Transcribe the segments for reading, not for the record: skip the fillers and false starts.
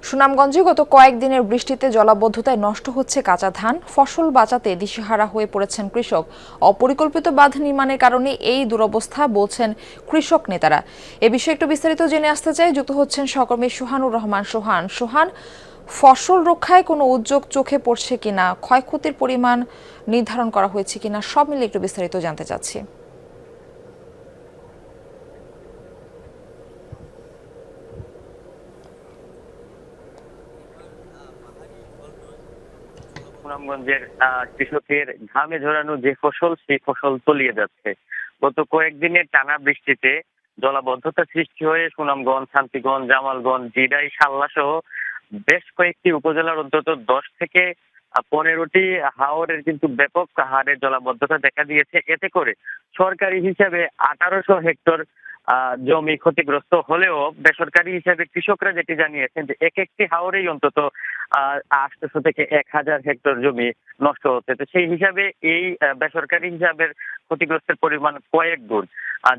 সুনামগঞ্জে গত কয়েকদিনের বৃষ্টিতে জলাবদ্ধতায় নষ্ট হচ্ছে কাঁচা ধান, ফসল বাঁচাতে দিশেহারা হয়ে পড়েছেন কৃষক। অপরিকল্পিত বাঁধ নির্মাণের কারণে এই দুরবস্থা বলছেন কৃষক নেতারা। এ বিষয়ে একটু বিস্তারিত জেনে আসতে চাই, যুক্ত হচ্ছেন সহকর্মী সোহানুর রহমান। সোহান, ফসল রক্ষায় কোনো উদ্যোগ চোখে পড়ছে কিনা, ক্ষয়ক্ষতির পরিমাণ নির্ধারণ করা হয়েছে কিনা, সব মিলিয়ে একটু বিস্তারিত জানতে চাচ্ছি। সুনামগঞ্জের কৃষকের ঘামে ঝরানো যে ফসল, সেই ফসল তলিয়ে যাচ্ছে। গত কয়েকদিনের টানা বৃষ্টিতে জলাবদ্ধতা সৃষ্টি হয়ে সুনামগঞ্জ, শান্তিগঞ্জ, জামালগঞ্জ, জিরাই, শাল্লা সহ বেশ কয়েকটি উপজেলার অন্তত 10 থেকে 15টি হাওরের কিন্তু ব্যাপক হারে জলাবদ্ধতা দেখা দিয়েছে। এতে করে সরকারি হিসাবে 1800 হেক্টর জমি ক্ষতিগ্রস্ত হলেও বেসরকারি হিসাবে কৃষকরা যেটি জানিয়েছেন যে এক একটি হাওরেই অন্তত 800 থেকে 1000 হেক্টর জমি নষ্ট হচ্ছে। তো সেই হিসাবে এই বেসরকারি হিসাবের ক্ষতিগ্রস্তের পরিমাণ কয়েক গুণ।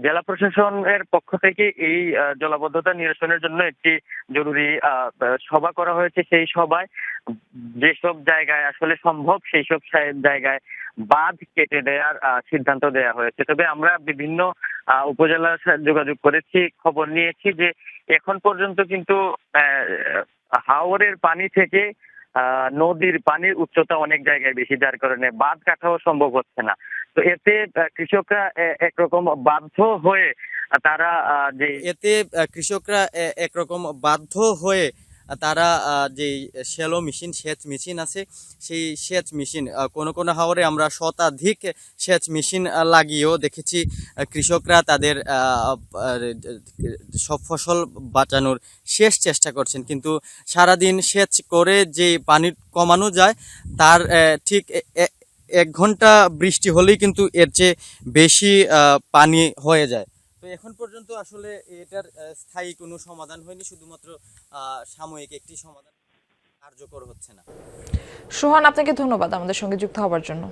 জেলা প্রশাসনের পক্ষ থেকে এই জলাবদ্ধতা নিরসনের জন্য একটি জরুরি সভা করা হয়েছে। সেই সভায় যেসব জায়গায় আসলে সম্ভব সেই সব জায়গায় বাঁধ কেটে দেওয়ার সিদ্ধান্ত দেওয়া হয়েছে। তবে আমরা বিভিন্ন উপজেলার সাথে যোগাযোগ করেছি, খবর নিয়েছি যে এখন পর্যন্ত কিন্তু হাওরের পানি থেকে নদীর পানির উচ্চতা অনেক জায়গায় বেশি, যার কারণে বাঁধ কাটাও সম্ভব হচ্ছে না। তো এতে কৃষকরা একরকম বাধ্য হয়ে তারা যে এতে কৃষকরা একরকম বাধ্য হয়ে তারা যে শ্যালো মেশিন, সেচ মেশিন আছে, সেই সেচ মেশিন কোনো কোনো হাওরে আমরা শতাধিক সেচ মেশিন লাগিয়েও দেখেছি কৃষকরা তাদের সব ফসল বাঁচানোর শেষ চেষ্টা করছেন, কিন্তু সারাদিন সেচ করে যে পানি কমানো যায় তার ঠিক 1 ঘন্টা বৃষ্টি হলেই কিন্তু এর চেয়ে বেশি পানি হয়ে যায়। তো এখন পর্যন্ত আসলে এটার স্থায়ী কোনো সমাধান হয়নি, শুধুমাত্র সাময়িক একটি সমাধান কার্যকর হচ্ছে না। সোহান, আপনাকে ধন্যবাদ আমাদের সঙ্গে যুক্ত হওয়ার জন্য।